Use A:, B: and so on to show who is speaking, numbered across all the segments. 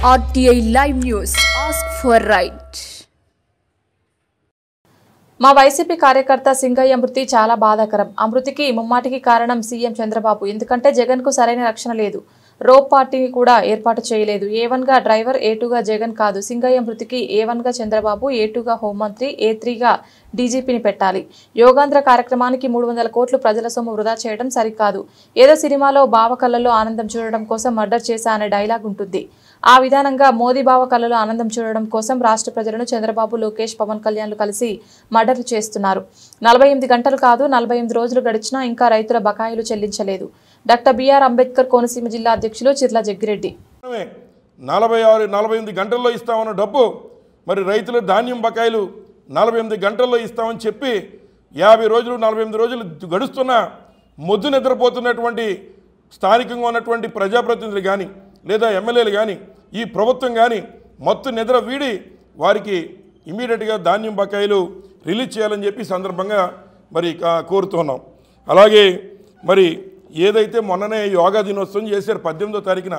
A: RTI Live News. Ask for right.
B: మా YCP కార్యకర్త సింగయ్య మృతి చాలా బాధాకరం. ఆ మృతికి ముమ్మాటికి కారణం సీఎం చంద్రబాబు. ఎందుకంటే జగన్ కు సరైన రక్షణ లేదు. రోప్ పార్టీని కూడా ఏర్పాటు చేయలేదు. A1 గా డ్రైవర్, A2 గా జగన్ కాదు. సింగయ్య మృతికి A1 గా చంద్రబాబు, A2 గా హోంమంత్రి, A3 గా డీజీపీని పెట్టాలి. యోగాంధ్ర కార్యక్రమానికి 300 కోట్లు ప్రజల సొమ్ము వృధా చేయడం సరికాదు. ఏదో సినిమాలో బావ కళ్ళలో ఆనందం చూడడం కోసం మర్డర్ చేశా అనే డైలాగ్ ఉంటుంది. ఆ విధానంగా మోదీ బావ కళ్ళలో ఆనందం చూడడం కోసం రాష్ట్ర ప్రజలను చంద్రబాబు, లోకేష్, పవన్ కళ్యాణ్లు కలిసి మర్డర్లు చేస్తున్నారు. 48 గంటలు కాదు, 48 రోజులు గడిచినా ఇంకా రైతుల బకాయిలు చెల్లించలేదు. డాక్టర్ బిఆర్ అంబేద్కర్ కోనసీమ జిల్లా అధ్యక్షులు చిర్ల జగ్గిరెడ్డి.
C: 48 గంటల్లో ఇస్తామన్న డబ్బు మరి రైతుల ధాన్యం బకాయిలు 48 గంటల్లో ఇస్తామని చెప్పి 50 రోజులు 48 రోజులు గడుస్తున్న మొద్దు నిద్రపోతున్నటువంటి స్థానికంగా ఉన్నటువంటి ప్రజాప్రతినిధులు కానీ లేదా ఎమ్మెల్యేలు కానీ ఈ ప్రభుత్వం కానీ మొత్తం నిద్ర వీడి వారికి ఇమీడియట్గా ధాన్యం బకాయిలు రిలీజ్ చేయాలని చెప్పి సందర్భంగా మరి కోరుతున్నాం. అలాగే మరి ఏదైతే మొన్ననే యోగా దినోత్సవం చేశారు 18వ తారీఖున,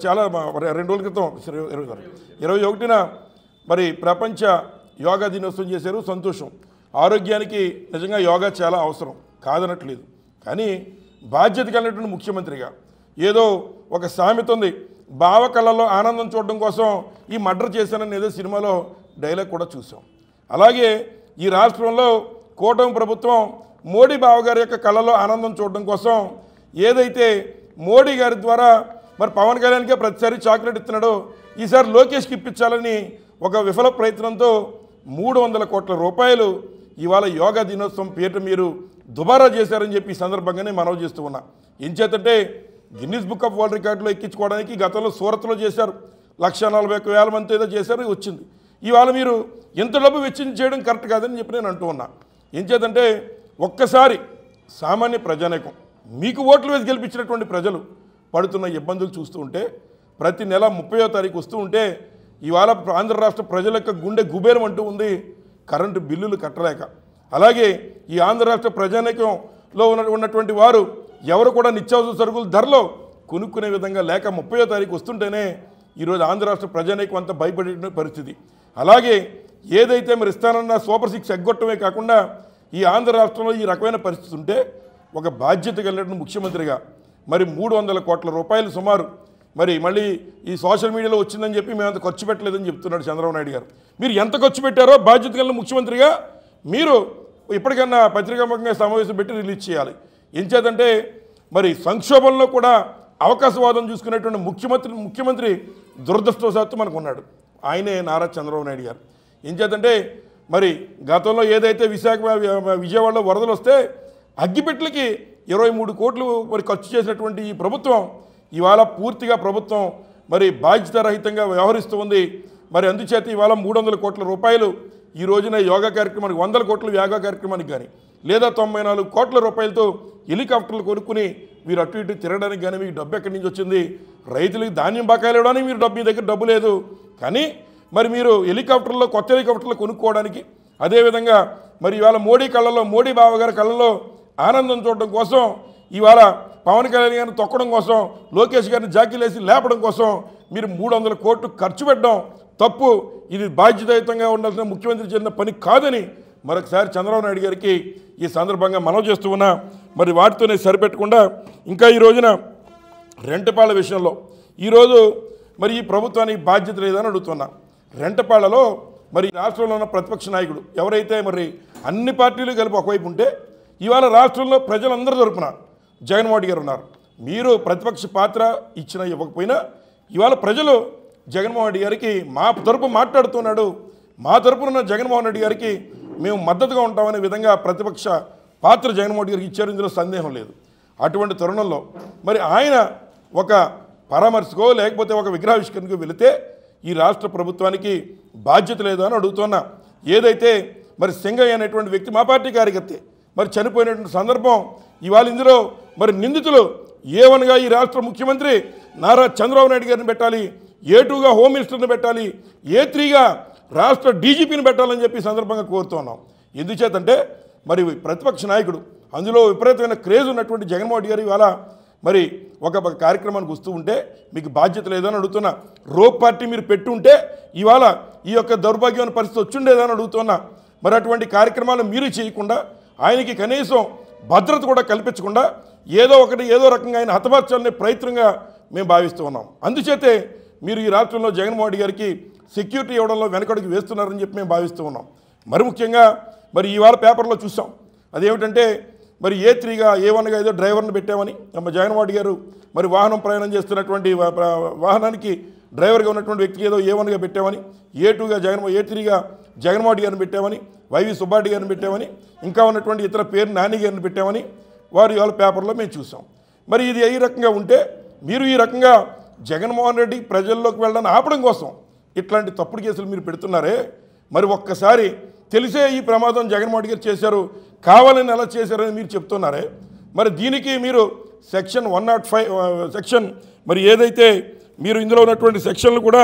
C: చాలా 2 రోజుల క్రితం 21న మరి ప్రపంచ యోగా దినోత్సవం చేశారు. సంతోషం. ఆరోగ్యానికి నిజంగా యోగా చాలా అవసరం, కాదనట్లేదు. కానీ బాధ్యత కలిగినటువంటి ముఖ్యమంత్రిగా ఏదో ఒక సామెత ఉంది, బావ కళ్ళలో ఆనందం చూడడం కోసం ఈ మర్డర్ చేశానని ఏదో సినిమాలో డైలాగ్ కూడా చూసాం. అలాగే ఈ రాష్ట్రంలో కూటమి ప్రభుత్వం మోడీ బావగారి యొక్క కళ్ళలో ఆనందం చూడడం కోసం ఏదైతే మోడీ గారి ద్వారా మరి పవన్ కళ్యాణ్కే ప్రతిసారి చాక్లెట్ ఇస్తున్నాడో ఈసారి లోకేష్కి ఇప్పించాలని ఒక విఫల ప్రయత్నంతో 300 కోట్ల రూపాయలు ఇవాళ యోగా దినోత్సవం పేరిట మీరు దుబారా చేశారని చెప్పి ఈ సందర్భంగానే మనవి చేస్తూ ఉన్నా. ఏం చేతంటే గిన్నిస్ బుక్ ఆఫ్ వరల్డ్ రికార్డులో ఎక్కించుకోవడానికి గతంలో సూరత్లో చేశారు, 1,41,000 మంది ఏదో చేశారు, వచ్చింది. ఇవాళ మీరు ఎంత డబ్బు వెచ్చించేయడం కరెక్ట్ కాదని చెప్పి నేను అంటూ ఉన్నా. ఏం చేతంటే ఒక్కసారి సామాన్య ప్రజానేకం మీకు ఓట్లు వేసి గెలిపించినటువంటి ప్రజలు పడుతున్న ఇబ్బందులు చూస్తూ ఉంటే, ప్రతి నెల 30వ తారీఖు వస్తూ ఉంటే ఇవాళ ఆంధ్ర రాష్ట్ర ప్రజల యొక్క గుండె గుబేరం అంటూ ఉంది కరెంటు బిల్లులు కట్టలేక. అలాగే ఈ ఆంధ్ర రాష్ట్ర ప్రజానేకంలో ఉన్నటువంటి వారు ఎవరు కూడా నిత్యావసర సరుకుల ధరలో కొనుక్కునే విధంగా లేక 30వ తారీఖు వస్తుంటేనే ఈరోజు ఆంధ్ర రాష్ట్ర ప్రజానేకం అంతా భయపడే పరిస్థితి. అలాగే ఏదైతే మరి ఇస్తానన్న సూపర్ 6 ఎగ్గొట్టమే కాకుండా ఈ ఆంధ్ర రాష్ట్రంలో ఈ రకమైన పరిస్థితి ఉంటే ఒక బాధ్యత కలిగిన ముఖ్యమంత్రిగా మరి 300 కోట్ల రూపాయలు సుమారు మరి మళ్ళీ ఈ సోషల్ మీడియాలో వచ్చిందని చెప్పి మేము అంత ఖర్చు పెట్టలేదని చెప్తున్నాడు చంద్రబాబు నాయుడు గారు. మీరు ఎంత ఖర్చు పెట్టారో బాధ్యత కలిగిన ముఖ్యమంత్రిగా మీరు ఇప్పటికన్నా పత్రికాముఖంగా సమావేశం పెట్టి రిలీజ్ చేయాలి. ఏం చేద్దంటే మరి సంక్షోభంలో కూడా అవకాశవాదం చూసుకునేటువంటి ముఖ్యమంత్రి దురదృష్టవశాత్తు మనకు ఉన్నాడు. ఆయనే నారా చంద్రబాబు నాయుడు గారు. ఏం చేద్దంటే మరి గతంలో ఏదైతే విజయవాడలో వరదలు వస్తే అగ్గిపెట్లకి 23 కోట్లు మరి ఖర్చు చేసినటువంటి ఈ ప్రభుత్వం ఇవాళ పూర్తిగా ప్రభుత్వం మరి బాధ్యతారహితంగా వ్యవహరిస్తూ ఉంది. మరి అందుచేత ఇవాళ 300 కోట్ల రూపాయలు ఈ రోజున యోగా కార్యక్రమానికి 100 కోట్ల యోగా కార్యక్రమానికి కానీ లేదా 94 కోట్ల రూపాయలతో హెలికాప్టర్లు కొనుక్కుని మీరు అటు ఇటు తిరగడానికి కానీ మీకు డబ్బు ఎక్కడి నుంచి వచ్చింది? రైతులకు ధాన్యం బకాయిలు ఇవ్వడానికి మీరు మీ దగ్గర డబ్బు లేదు. కానీ మరి మీరు హెలికాప్టర్లో కొత్త హెలికాప్టర్లు కొనుక్కోవడానికి, అదేవిధంగా మరి ఇవాళ మోడీ కళ్ళలో, మోడీ బావగారి కళ్ళలో ఆనందం చూడడం కోసం, ఇవాళ పవన్ కళ్యాణ్ గారిని తొక్కడం కోసం, లోకేష్ గారిని జాకీలేసి లేపడం కోసం మీరు 300 కోట్లు ఖర్చు పెట్టడం తప్పు. ఇది బాధ్యతాయుతంగా ఉండాల్సిన ముఖ్యమంత్రి చేసిన పని కాదని మరొకసారి చంద్రబాబు నాయుడు గారికి ఈ సందర్భంగా మనవి చేస్తూ ఉన్నా. మరి వాటితోనే సరిపెట్టకుండా ఇంకా ఈ రోజున రెంటపాళ్ళ విషయంలో ఈరోజు మరి ఈ ప్రభుత్వానికి బాధ్యత లేదని అడుగుతున్నా. రెంటపాళ్ళలో మరి రాష్ట్రంలో ఉన్న ప్రతిపక్ష నాయకుడు ఎవరైతే మరి అన్ని పార్టీలు కలిపి ఒకవైపు ఉంటే ఇవాళ రాష్ట్రంలో ప్రజలందరూ తరపున జగన్మోహన్ గారు ఉన్నారు. మీరు ప్రతిపక్ష పాత్ర ఇచ్చినా ఇవ్వకపోయినా ఇవాళ ప్రజలు జగన్మోహన్ రెడ్డి గారికి మా తరపు మాట్లాడుతున్నాడు, మా తరపున జగన్మోహన్ రెడ్డి గారికి మేము మద్దతుగా ఉంటామనే విధంగా ప్రతిపక్ష పాత్ర జగన్మోహన్ రెడ్డి గారికి ఇచ్చారు, ఇందులో సందేహం లేదు. అటువంటి తరుణంలో మరి ఆయన ఒక పరామర్శకో లేకపోతే ఒక విగ్రహావిష్కరణకు వెళితే ఈ రాష్ట్ర ప్రభుత్వానికి బాధ్యత లేదు అని అడుగుతున్నా. ఏదైతే మరి సింగయ్య అనేటువంటి వ్యక్తి మా పార్టీ కార్యకర్తే మరి చనిపోయినటువంటి సందర్భం ఇవాళ ఇందులో మరి నిందితులు A1గా ఈ రాష్ట్ర ముఖ్యమంత్రి నారా చంద్రబాబు నాయుడు గారిని పెట్టాలి, A2గా హోమ్ మినిస్టర్ని పెట్టాలి, A3గా రాష్ట్ర డీజీపీని పెట్టాలని చెప్పి సందర్భంగా కోరుతున్నాం. ఎందుచేతంటే మరి ప్రతిపక్ష నాయకుడు అందులో విపరీతమైన క్రేజ్ ఉన్నటువంటి జగన్మోహన్ రెడ్డి గారు ఇవాళ మరి ఒక కార్యక్రమానికి వస్తూ ఉంటే మీకు బాధ్యత లేదని అడుగుతున్నా. రోప్ పార్టీ మీరు పెట్టుంటే ఇవాళ ఈ యొక్క దౌర్భాగ్యమైన పరిస్థితి వచ్చిండేదని అడుగుతున్నా. మరి అటువంటి కార్యక్రమాలు మీరు చేయకుండా ఆయనకి కనీసం భద్రత కూడా కల్పించకుండా ఏదో రకంగా ఆయన హతమార్చాలనే ప్రయత్నంగా మేము భావిస్తూ ఉన్నాం. అందుచేతే మీరు ఈ రాష్ట్రంలో జగన్మోహన్ రెడ్డి గారికి సెక్యూరిటీ ఇవ్వడంలో వెనకడుగు వేస్తున్నారని చెప్పి మేము భావిస్తూ ఉన్నాం. మరి ముఖ్యంగా మరి ఇవాళ పేపర్లో చూసాం. అదేమిటంటే మరి A3గా A1గా ఏదో డ్రైవర్ని పెట్టామని జగన్మోహన్ రెడ్డి గారు మరి వాహనం ప్రయాణం చేస్తున్నటువంటి వాహనానికి డ్రైవర్గా ఉన్నటువంటి వ్యక్తికి ఏదో A1గా పెట్టామని, A2గా A3గా జగన్మోహన్ రెడ్డి గారిని పెట్టామని, వైవి సుబ్బారెడ్డి గారిని పెట్టామని, ఇంకా ఉన్నటువంటి ఇతర పేరు నాని గారిని పెట్టామని వారు ఇవాళ పేపర్లో మేము చూసాం. మరి ఇది ఈ రకంగా ఉంటే మీరు ఈ రకంగా జగన్మోహన్ రెడ్డి ప్రజల్లోకి వెళ్ళడానికి ఆపడం కోసం ఇట్లాంటి తప్పుడు కేసులు మీరు పెడుతున్నారే. మరి ఒక్కసారి తెలిసే ఈ ప్రమాదం జగన్మోహన్ రెడ్డి గారు చేశారు, కావాలని ఎలా చేశారని మీరు చెప్తున్నారే. మరి దీనికి మీరు సెక్షన్ 105 సెక్షన్ మరి ఏదైతే మీరు ఇందులో ఉన్నటువంటి సెక్షన్లు కూడా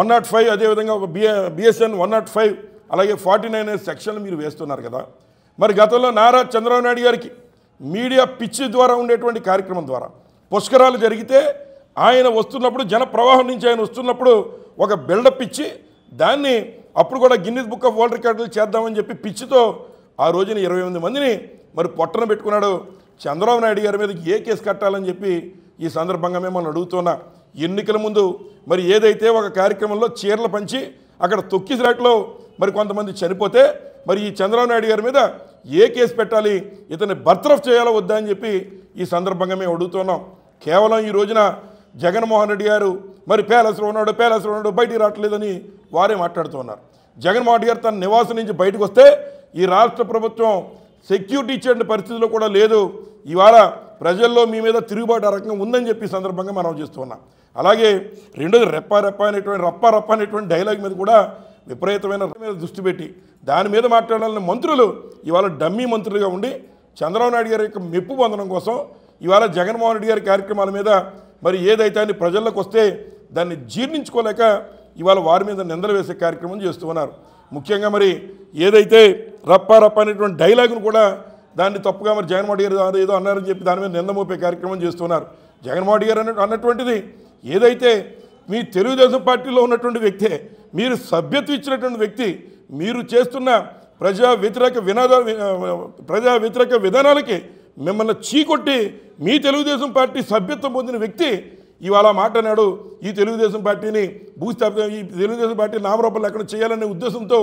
C: 105 అదేవిధంగా BSN 105 అలాగే 49 సెక్షన్లు మీరు వేస్తున్నారు కదా. మరి గతంలో నారా చంద్రబాబు నాయుడు గారికి మీడియా పిచ్చి ద్వారా ఉండేటువంటి కార్యక్రమం ద్వారా పుష్కరాలు జరిగితే ఆయన వస్తున్నప్పుడు జన ప్రవాహం నుంచి ఆయన వస్తున్నప్పుడు ఒక బిల్డప్ ఇచ్చి దాన్ని అప్పుడు కూడా గిన్నిస్ బుక్ ఆఫ్ వరల్డ్ రికార్డులు చేద్దామని చెప్పి పిచ్చితో ఆ రోజున 28 మందిని మరి పొట్టన పెట్టుకున్నాడు. చంద్రబాబు నాయుడు గారి మీద ఏ కేసు కట్టాలని చెప్పి ఈ సందర్భంగా మేము అడుగుతున్నా. ఎన్నికల ముందు మరి ఏదైతే ఒక కార్యక్రమంలో చీరలు పంచి అక్కడ తొక్కిసిరాట్లో మరి కొంతమంది చనిపోతే మరి ఈ చంద్రబాబు నాయుడు గారి మీద ఏ కేసు పెట్టాలి, ఇతన్ని బర్తరఫ్ చేయాలో వద్దా అని చెప్పి ఈ సందర్భంగా మేము అడుగుతున్నాం. కేవలం ఈ రోజున జగన్మోహన్ రెడ్డి గారు మరి ప్యాలెస్లో ఉన్నాడు బయటికి రావట్లేదని వారే మాట్లాడుతున్నారు. జగన్మోహన్ రెడ్డి గారు తన నివాసం నుంచి బయటకు వస్తే ఈ రాష్ట్ర ప్రభుత్వం సెక్యూరిటీ ఇచ్చే పరిస్థితిలో కూడా లేదు. ఇవాళ ప్రజల్లో మీ మీద తిరుగుబాటు ఆ రకంగా ఉందని చెప్పి సందర్భంగా మనం చేస్తున్నాం. అలాగే రెండోది రప్ప అనేటువంటి డైలాగ్ మీద కూడా విపరీతమైన మీద దృష్టి పెట్టి దాని మీద మాట్లాడాలని మంత్రులు ఇవాళ డమ్మీ మంత్రులుగా ఉండి చంద్రబాబు నాయుడు గారి యొక్క మెప్పు పొందడం కోసం ఇవాళ జగన్మోహన్ రెడ్డి గారి కార్యక్రమాల మీద మరి ఏదైతే అని ప్రజల్లోకి వస్తే దాన్ని జీర్ణించుకోలేక ఇవాళ వారి మీద నిందలు వేసే కార్యక్రమం చేస్తూ ఉన్నారు. ముఖ్యంగా మరి ఏదైతే రప్ప అనేటువంటి డైలాగును కూడా దాన్ని తప్పుగా మరి జగన్మోహన్ రెడ్డి గారు ఏదో అన్నారని చెప్పి దాని మీద నింద మోపే కార్యక్రమం చేస్తున్నారు. జగన్మోహన్ రెడ్డి గారు అన్నటువంటిది ఏదైతే మీ తెలుగుదేశం పార్టీలో ఉన్నటువంటి వ్యక్తే, మీరు సభ్యత్వం ఇచ్చినటువంటి వ్యక్తి, మీరు చేస్తున్న ప్రజా వ్యతిరేక విధానాలకి మిమ్మల్ని చీకొట్టి మీ తెలుగుదేశం పార్టీ సభ్యత్వం పొందిన వ్యక్తి ఇవాళ మాట అన్నాడు. ఈ తెలుగుదేశం పార్టీని ఈ తెలుగుదేశం పార్టీ నామరూపాలు ఎక్కడ చేయాలనే ఉద్దేశంతో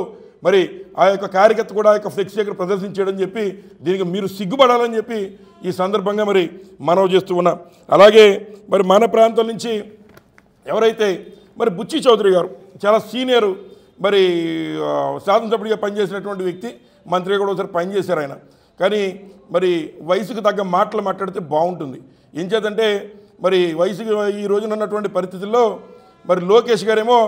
C: మరి ఆ యొక్క కార్యకర్త కూడా ఆ యొక్క ఫ్లెక్సీ దగ్గర ప్రదర్శించాడని చెప్పి దీనికి మీరు సిగ్గుపడాలని చెప్పి ఈ సందర్భంగా మరి మనవి చేస్తూ ఉన్నాం. అలాగే మరి మన ప్రాంతం నుంచి ఎవరైతే మరి బుచ్చి చౌదరి గారు చాలా సీనియరు మరి శాసనసభ్యుడిగా పనిచేసినటువంటి వ్యక్తి, మంత్రిగా కూడా ఒకసారి పనిచేశారు ఆయన. కానీ మరి వయసుకు తగ్గ మాటలు మాట్లాడితే బాగుంటుంది. ఏం చేద్దంటే మరి వయసుకు ఈ రోజున ఉన్నటువంటి పరిస్థితుల్లో మరి లోకేష్ గారేమో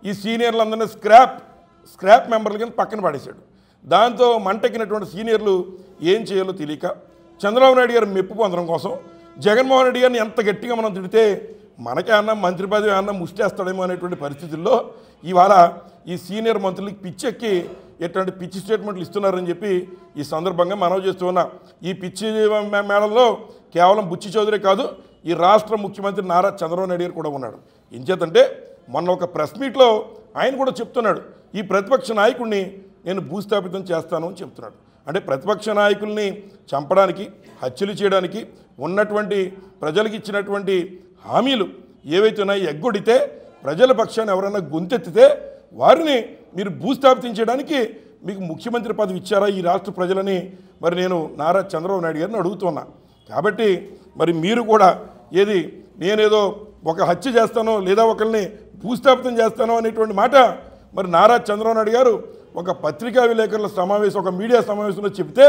C: ఈ సీనియర్లందరినీ స్క్రాప్ మెంబర్ల కింద పక్కన పడేశాడు. దాంతో మంటెక్కినటువంటి సీనియర్లు ఏం చేయాలో తెలియక చంద్రబాబు నాయుడు గారు మెప్పు పొందడం కోసం జగన్మోహన్ రెడ్డి గారిని ఎంత గట్టిగా మనం తిడితే మనకే అన్న మంత్రి పదవి అన్న ముష్టేస్తాడేమో అనేటువంటి పరిస్థితుల్లో ఇవాళ ఈ సీనియర్ మంత్రులకి పిచ్చెక్కి ఎట్లాంటి పిచ్చి స్టేట్మెంట్లు ఇస్తున్నారని చెప్పి ఈ సందర్భంగా మనవి చేస్తూ ఉన్నా. ఈ పిచ్చి మేళంలో కేవలం బుచ్చి చౌదరి కాదు, ఈ రాష్ట్ర ముఖ్యమంత్రి నారా చంద్రబాబు నాయుడు గారు కూడా ఉన్నాడు. ఏం చేతంటే మొన్న ఒక ప్రెస్ మీట్లో ఆయన కూడా చెప్తున్నాడు, ఈ ప్రతిపక్ష నాయకుడిని నేను భూస్థాపితం చేస్తాను అని చెప్తున్నాడు. అంటే ప్రతిపక్ష నాయకుల్ని చంపడానికి, హత్యలు చేయడానికి ఉన్నటువంటి ప్రజలకు ఇచ్చినటువంటి హామీలు ఏవైతే ఉన్నాయో ఎగ్గొడితే ప్రజల పక్షాన్ని ఎవరైనా గొంతెత్తితే వారిని మీరు భూస్థాపితం చేయడానికి మీకు ముఖ్యమంత్రి పదవి ఇచ్చారా ఈ రాష్ట్ర ప్రజలని మరి నేను నారా చంద్రబాబు నాయుడు గారిని అడుగుతున్నా. కాబట్టి మరి మీరు కూడా నేనేదో ఒక హత్య చేస్తానో లేదా ఒకరిని భూస్థాపితం చేస్తానో అనేటువంటి మాట మరి నారా చంద్రబాబు నాయుడు గారు ఒక పత్రికా విలేకరుల సమావేశం, ఒక మీడియా సమావేశంలో చెబితే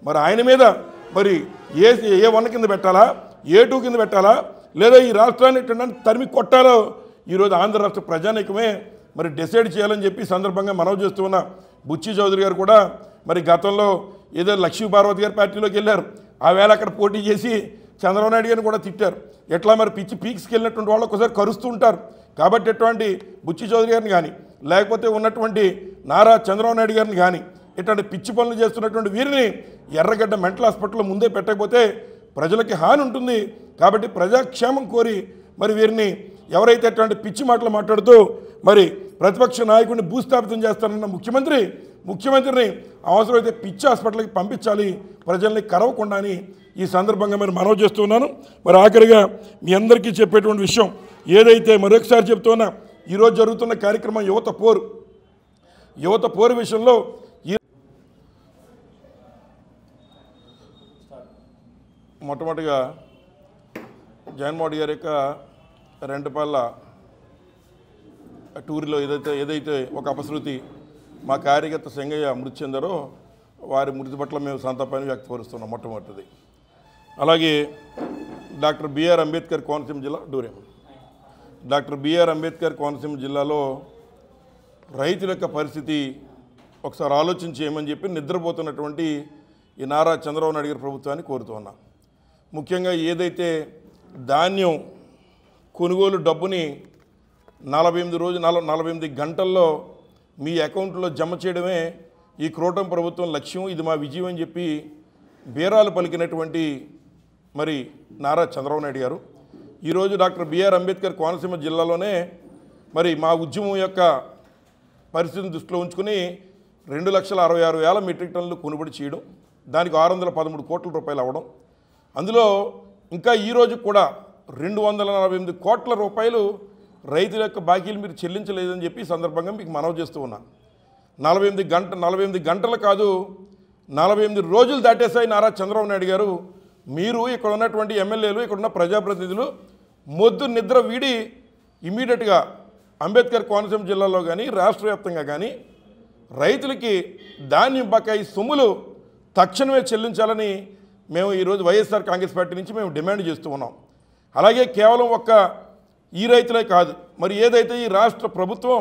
C: మరి ఆయన మీద మరి A1 కింద పెట్టాలా, A2 కింద పెట్టాలా, లేదా ఈ రాష్ట్రాన్ని తరిమి కొట్టాలో ఈరోజు ఆంధ్ర రాష్ట్ర ప్రజానీకమే మరి డిసైడ్ చేయాలని చెప్పి సందర్భంగా మనవి చేస్తూ ఉన్న బుచ్చి చౌదరి గారు కూడా మరి గతంలో ఏదో లక్ష్మీ పార్వతి గారి పార్టీలోకి వెళ్ళారు. ఆ వేళ అక్కడ పోటీ చేసి చంద్రబాబు నాయుడు గారిని కూడా తిట్టారు. ఎట్లా మరి పిచ్చి పీక్స్కి వెళ్ళినటువంటి వాళ్ళు ఒకసారి కరుస్తూ ఉంటారు. కాబట్టి ఎటువంటి బుచ్చి చౌదరి గారిని కానీ లేకపోతే ఉన్నటువంటి నారా చంద్రబాబు నాయుడు గారిని కానీ ఇట్లాంటి పిచ్చి పనులు చేస్తున్నటువంటి వీరిని ఎర్రగడ్డ మెంటల్ హాస్పిటల్లో ముందే పెట్టకపోతే ప్రజలకి హాని ఉంటుంది. కాబట్టి ప్రజాక్షేమం కోరి మరి వీరిని ఎవరైతే అట్లాంటి పిచ్చి మాటలు మాట్లాడుతూ మరి ప్రతిపక్ష నాయకుడిని భూస్థాపితం చేస్తారన్న ముఖ్యమంత్రిని అవసరమైతే పిచ్చి హాస్పిటల్కి పంపించాలి, ప్రజల్ని కరవకుండా అని ఈ సందర్భంగా మరి మనవి చేస్తున్నాను. మరి ఆఖరిగా మీ అందరికీ చెప్పేటువంటి విషయం ఏదైతే మరొకసారి చెప్తున్నా, ఈరోజు జరుగుతున్న కార్యక్రమం యువత పోరు విషయంలో మొట్టమొదటిగా జగన్మోహన్ గారి యొక్క రెండుపల్ల టూర్లో ఏదైతే ఒక అపశృతి మా కార్యకర్త సింగయ్య మృతి చెందారో వారి మృతి పట్ల మేము సంతాపాన్ని వ్యక్తపరుస్తున్నాం. మొట్టమొదటిది. అలాగే డాక్టర్ బిఆర్ అంబేద్కర్ కోనసీమ జిల్లా డాక్టర్ బిఆర్ అంబేద్కర్ కోనసీమ జిల్లాలో రైతుల యొక్క పరిస్థితి ఒకసారి ఆలోచించి ఏమని చెప్పి నిద్రపోతున్నటువంటి ఈ నారా చంద్రబాబు నాయుడు గారి ప్రభుత్వాన్ని కోరుతున్నా. ముఖ్యంగా ఏదైతే ధాన్యం కొనుగోలు డబ్బుని 48 గంటల్లో మీ అకౌంట్లో జమ చేయడమే ఈ కూటమి ప్రభుత్వం లక్ష్యం, ఇది మా విజయం అని చెప్పి బేరాలు పలికినటువంటి మరి నారా చంద్రబాబు నాయుడు గారు ఈరోజు డాక్టర్ బిఆర్ అంబేద్కర్ కోనసీమ జిల్లాలోనే మరి మా ఉద్యమం యొక్క పరిస్థితిని దృష్టిలో ఉంచుకుని 2,66,000 మెట్రిక్ టన్నులు కొనుగోలు చేయడం, దానికి 613 కోట్ల రూపాయలు అవ్వడం, అందులో ఇంకా ఈరోజు కూడా 248 కోట్ల రూపాయలు రైతుల యొక్క బాకీలు మీరు చెల్లించలేదని చెప్పి సందర్భంగా మీకు మనవి చేస్తూ ఉన్నా. 48 గంటలు కాదు, 48 రోజులు దాటేసాయి నారా చంద్రబాబు నాయుడు గారు. మీరు ఇక్కడ ఉన్నటువంటి ఎమ్మెల్యేలు, ఇక్కడ ఉన్న ప్రజాప్రతినిధులు మొద్దు నిద్ర వీడి ఇమ్మీడియట్గా అంబేద్కర్ కోనసీమ జిల్లాలో కానీ రాష్ట్ర వ్యాప్తంగా కానీ రైతులకి ధాన్యం బకాయి సొమ్ములు తక్షణమే చెల్లించాలని మేము ఈరోజు వైఎస్ఆర్ కాంగ్రెస్ పార్టీ నుంచి మేము డిమాండ్ చేస్తూ ఉన్నాం. అలాగే కేవలం ఒక్క ఈ రైతులే కాదు, మరి ఏదైతే ఈ రాష్ట్ర ప్రభుత్వం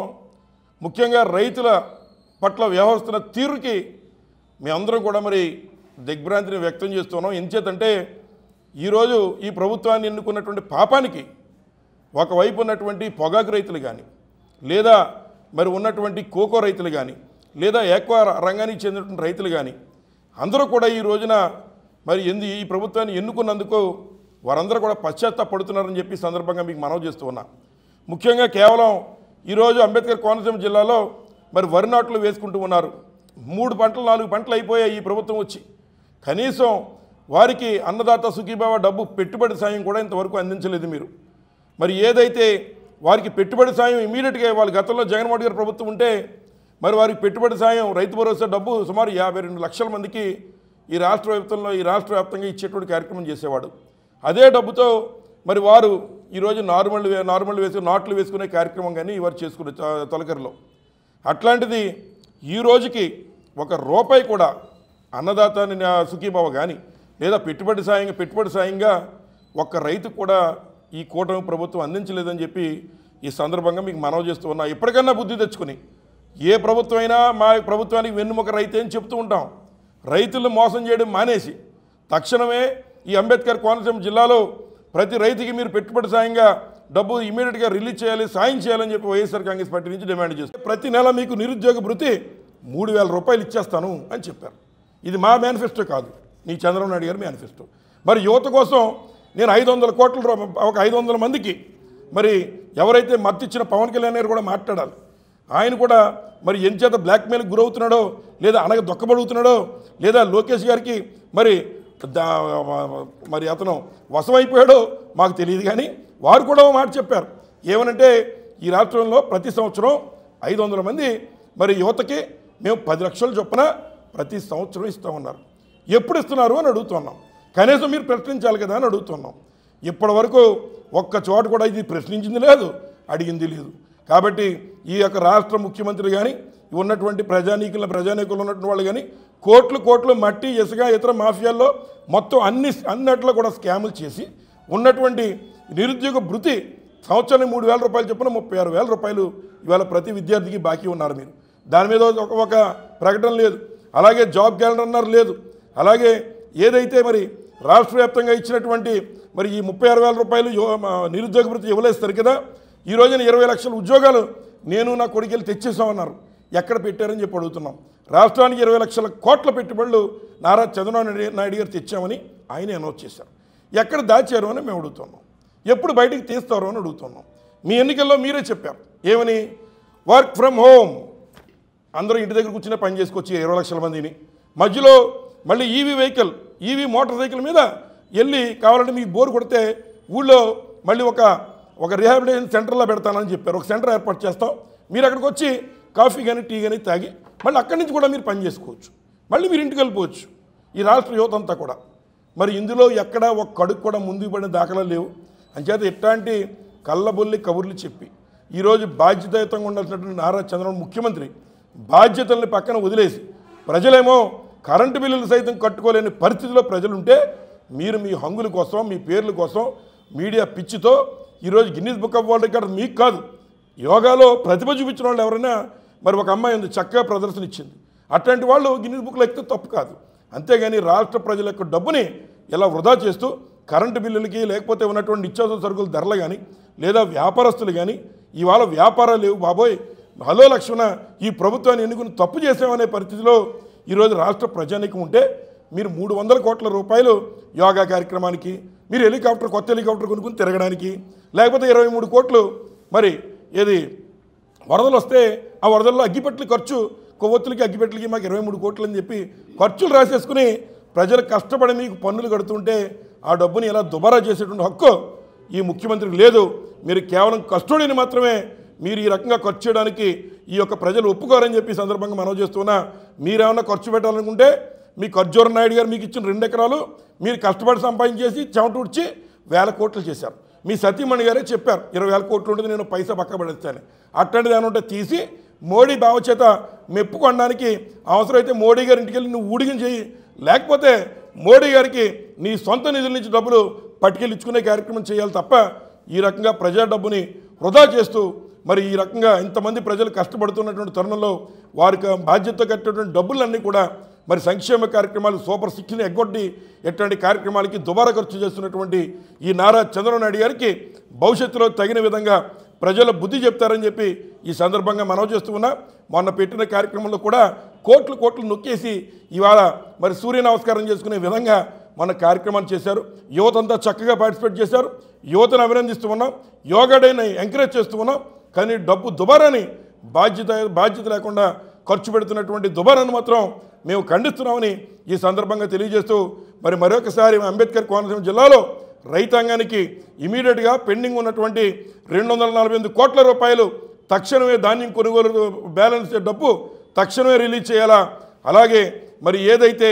C: ముఖ్యంగా రైతుల పట్ల వ్యవహరిస్తున్న తీరుకి మేమందరం కూడా మరి దిగ్భ్రాంతిని వ్యక్తం చేస్తున్నాం. ఎంచేతంటే ఈరోజు ఈ ప్రభుత్వాన్ని ఎన్నుకున్నటువంటి పాపానికి ఒకవైపు ఉన్నటువంటి పొగాకు రైతులు కానీ, లేదా మరి ఉన్నటువంటి కోకో రైతులు కానీ, లేదా ఎక్కువ రంగానికి చెందినటువంటి రైతులు కానీ అందరూ కూడా ఈ రోజున మరి ఈ ప్రభుత్వాన్ని ఎన్నుకున్నందుకు వారందరూ కూడా పశ్చాత్తాపడుతున్నారని చెప్పి సందర్భంగా మీకు మనవి చేస్తూ ఉన్నా. ముఖ్యంగా కేవలం ఈరోజు అంబేద్కర్ కోనసీమ జిల్లాలో మరి వరి నాట్లు వేసుకుంటూ ఉన్నారు. 3 పంటలు 4 పంటలు అయిపోయాయి ఈ ప్రభుత్వం వచ్చి. కనీసం వారికి అన్నదాత సుఖీభావ డబ్బు పెట్టుబడి సాయం కూడా ఇంతవరకు అందించలేదు మీరు. మరి ఏదైతే వారికి పెట్టుబడి సాయం ఇమీడియట్గా వాళ్ళ గతంలో జగన్మోహన్ గారి ప్రభుత్వం ఉంటే మరి వారికి పెట్టుబడి సాయం రైతు భరోసా డబ్బు సుమారు 52 లక్షల మందికి ఈ రాష్ట్ర వ్యాప్తంగా ఇచ్చేటువంటి కార్యక్రమం చేసేవాడు. అదే డబ్బుతో మరి వారు ఈరోజు నాట్లు వేసుకునే కార్యక్రమం కానీ వారు చేసుకునే తొలకరిలో. అట్లాంటిది ఈ రోజుకి 1 రూపాయి కూడా అన్నదాత సుఖీభావ కానీ లేదా పెట్టుబడి సాయంగా ఒక్క రైతు కూడా ఈ కూటమి ప్రభుత్వం అందించలేదని చెప్పి ఈ సందర్భంగా మీకు మనవి చేస్తూ ఉన్నా. ఇప్పటికన్నా బుద్ధి తెచ్చుకుని ఏ ప్రభుత్వం అయినా మా ప్రభుత్వానికి వెన్నుముక రైతే అని చెప్తూ ఉంటాం. రైతులను మోసం చేయడం మానేసి తక్షణమే ఈ అంబేద్కర్ కోనసీమ జిల్లాలో ప్రతి రైతుకి మీరు పెట్టుబడి సాయంగా డబ్బు ఇమీడియట్గా రిలీజ్ చేయాలి, సాయం చేయాలని చెప్పి వైఎస్ఆర్ కాంగ్రెస్ పార్టీ నుంచి డిమాండ్ చేస్తారు. ప్రతి నెల మీకు నిరుద్యోగ భృతి 3,000 రూపాయలు ఇచ్చేస్తాను అని చెప్పారు. ఇది మా మేనిఫెస్టో కాదు, నీ చంద్రబాబు నాయుడు గారి మేనిఫెస్టో. మరి యువత కోసం నేను 500 కోట్ల ఒక 500 మందికి మరి ఎవరైతే మద్దతు ఇచ్చిన పవన్ కళ్యాణ్ గారు కూడా మాట్లాడాలి. ఆయన కూడా మరి ఎంచేత బ్లాక్మెయిల్కి గురవుతున్నాడో, లేదా దొక్కబడుతున్నాడో, లేదా లోకేష్ గారికి మరి అతను వశమైపోయాడో మాకు తెలియదు. కానీ వారు కూడా మాట చెప్పారు. ఏమనంటే ఈ రాష్ట్రంలో ప్రతి సంవత్సరం 500 మంది మరి యువతకి మేము 10 లక్షల చొప్పున ప్రతి సంవత్సరం ఇస్తామన్నారు. ఎప్పుడు ఇస్తున్నారు అని అడుగుతున్నాం. కనీసం మీరు ప్రశ్నించాలి కదా అని అడుగుతున్నాం. ఇప్పటి వరకు ఒక్క చోట కూడా ఇది ప్రశ్నించింది లేదు, అడిగింది లేదు. కాబట్టి ఈ యొక్క రాష్ట్ర ముఖ్యమంత్రి కానీ ఉన్నటువంటి ప్రజానీకులు ఉన్నటువంటి వాళ్ళు కానీ కోట్లు మట్టి ఇసుక ఇతర మాఫియాల్లో మొత్తం అన్నిట్లో కూడా స్కాములు చేసి ఉన్నటువంటి నిరుద్యోగ భృతి సంవత్సరానికి 3,000 రూపాయలు చొప్పున 36,000 రూపాయలు ఇవాళ ప్రతి విద్యార్థికి బాకీ ఉన్నారు. మీరు దాని మీద ఒక ప్రకటన లేదు. అలాగే జాబ్ క్యాలెండర్ అన్నారు లేదు. అలాగే ఏదైతే మరి రాష్ట్ర వ్యాప్తంగా ఇచ్చినటువంటి మరి ఈ 36,000 రూపాయలు నిరుద్యోగ భృతి ఇవ్వలేస్తారు కదా. ఈ రోజున 20 లక్షల ఉద్యోగాలు నేను నా కొడుకెళ్ళి తెచ్చేసామన్నారు. ఎక్కడ పెట్టారని చెప్పి అడుగుతున్నాం. రాష్ట్రానికి 20 లక్షల కోట్ల పెట్టుబడులు నారా చంద్రబాబు నాయుడు గారు తెచ్చామని ఆయన అనౌన్స్ చేశారు. ఎక్కడ దాచారు అని మేము అడుగుతున్నాం. ఎప్పుడు బయటికి తీస్తారో అని అడుగుతున్నాం. మీ ఎన్నికల్లో మీరే చెప్పారు ఏమని, వర్క్ ఫ్రమ్ హోమ్, అందరూ ఇంటి దగ్గర కూర్చునే పని చేసుకోవచ్చు 20 లక్షల మందిని. మధ్యలో మళ్ళీ ఈవీ మోటార్ సైకిల్ మీద వెళ్ళి కావాలంటే మీకు బోర్ కొడితే ఊళ్ళో మళ్ళీ ఒక రిహాబిలిటేషన్ సెంటర్లో పెడతానని చెప్పారు. ఒక సెంటర్ ఏర్పాటు చేస్తాం, మీరు అక్కడికి వచ్చి కాఫీ కానీ టీ కానీ తాగి మళ్ళీ అక్కడి నుంచి కూడా మీరు పని చేసుకోవచ్చు, మళ్ళీ మీరు ఇంటికి వెళ్ళిపోవచ్చు. ఈ రాష్ట్ర యువత అంతా కూడా మరి ఇందులో ఎక్కడ ఒక కడుగు కూడా ముందుకు పడిన దాఖలా లేవు. అంచేత ఇట్లాంటి కళ్ళబొల్లి కబుర్లు చెప్పి ఈరోజు బాధ్యతాయుతంగా ఉండాల్సినటువంటి నారా చంద్రబాబు ముఖ్యమంత్రి బాధ్యతల్ని పక్కన వదిలేసి ప్రజలేమో కరెంటు బిల్లులు సైతం కట్టుకోలేని పరిస్థితిలో ప్రజలుంటే మీరు మీ హంగుల కోసం మీ పేర్ల కోసం మీడియా పిచ్చితో ఈరోజు Guinness book of world record మీకు కాదు, యోగాలో ప్రతిభ చూపించిన వాళ్ళు ఎవరైనా మరి ఒక అమ్మాయి ఉంది చక్కగా ప్రదర్శన ఇచ్చింది, అట్లాంటి వాళ్ళు గిన్నీస్ బుక్లో ఎక్కితే తప్పు కాదు. అంతేగాని రాష్ట్ర ప్రజల యొక్క డబ్బుని ఇలా వృధా చేస్తూ కరెంటు బిల్లులకి లేకపోతే ఉన్నటువంటి నిత్యావసర సరుకుల ధరలు కానీ లేదా వ్యాపారస్తులు కానీ ఇవాళ వ్యాపారాలు లేవు బాబోయ్, హలో లక్ష్మణ ఈ ప్రభుత్వాన్ని ఎన్నుకుని తప్పు చేసామనే పరిస్థితిలో ఈరోజు రాష్ట్ర ప్రజానికి ఉంటే మీరు 300 కోట్ల రూపాయలు యోగా కార్యక్రమానికి, మీరు కొత్త హెలికాప్టర్ కొనుక్కుని తిరగడానికి, లేకపోతే 23 కోట్లు మరి ఏది వరదలు వస్తే ఆ వరదల్లో అగ్గిపెట్టలు ఖర్చు, కొవ్వొత్తులకి అగ్గిపెట్టలకి మాకు 23 కోట్లు అని చెప్పి ఖర్చులు రాసేసుకుని ప్రజలు కష్టపడి మీకు పన్నులు కడుతుంటే ఆ డబ్బుని ఎలా దుబారా చేసేటువంటి హక్కు ఈ ముఖ్యమంత్రికి లేదు. మీరు కేవలం కస్టోడిని మాత్రమే మీరు ఈ రకంగా ఖర్చు చేయడానికి ఈ యొక్క ప్రజలు ఒప్పుకోరని చెప్పి సందర్భంగా మనవి చేస్తున్నా. మీరేమన్నా ఖర్చు పెట్టాలనుకుంటే మీ ఖర్జూర నాయుడు గారు మీకు ఇచ్చిన 2 ఎకరాలు మీరు కష్టపడి సంపాదించేసి చెమట ఉడ్చి 1000 కోట్లు చేశారు. మీ సతీమణి గారే చెప్పారు 20,000 కోట్లు ఉంటుంది నేను పైసా పక్క పడేస్తాను. అట్లాంటిది ఏమంటే తీసి మోడీ భావచేత మెప్పుకోవడానికి అవసరమైతే మోడీ గారి ఇంటికి వెళ్ళి నువ్వు ఊడిగం చేయి, లేకపోతే మోడీ గారికి నీ సొంత నిధుల నుంచి డబ్బులు పట్టుకెళ్ళి ఇచ్చుకునే కార్యక్రమం చేయాలి తప్ప ఈ రకంగా ప్రజా డబ్బుని వృధా చేస్తూ మరి ఈ రకంగా ఇంతమంది ప్రజలు కష్టపడుతున్నటువంటి తరుణంలో వారికి బాధ్యత కట్టేటువంటి డబ్బులన్నీ కూడా మరి సంక్షేమ కార్యక్రమాలు సూపర్ 6ని ఎగ్గొట్టి ఎట్లాంటి కార్యక్రమాలకి దుబారా ఖర్చు చేస్తున్నటువంటి ఈ నారా చంద్రబాబు నాయుడు గారికి భవిష్యత్తులో తగిన విధంగా ప్రజల బుద్ధి చెప్తారని చెప్పి ఈ సందర్భంగా మనవి చేస్తూ ఉన్నా. మొన్న పెట్టిన కార్యక్రమంలో కూడా కోట్లు నొక్కేసి ఇవాళ మరి సూర్య నమస్కారం చేసుకునే విధంగా మన కార్యక్రమాలు చేశారు. యువతంతా చక్కగా పార్టిసిపేట్ చేశారు. యువతను అభినందిస్తూ ఉన్నాం, యోగా డేని ఎంకరేజ్ చేస్తూ ఉన్నాం. కానీ డబ్బు దుబారాని బాధ్యత లేకుండా ఖర్చు పెడుతున్నటువంటి దుబారాన్ని మాత్రం మేము ఖండిస్తున్నామని ఈ సందర్భంగా తెలియజేస్తూ మరి మరొకసారి అంబేద్కర్ కోనసీమ జిల్లాలో రైతాంగానికి ఇమీడియట్గా పెండింగ్ ఉన్నటువంటి 248 కోట్ల రూపాయలు తక్షణమే ధాన్యం కొనుగోలు బ్యాలెన్స్ డబ్బు తక్షణమే రిలీజ్ చేయాలా, అలాగే మరి ఏదైతే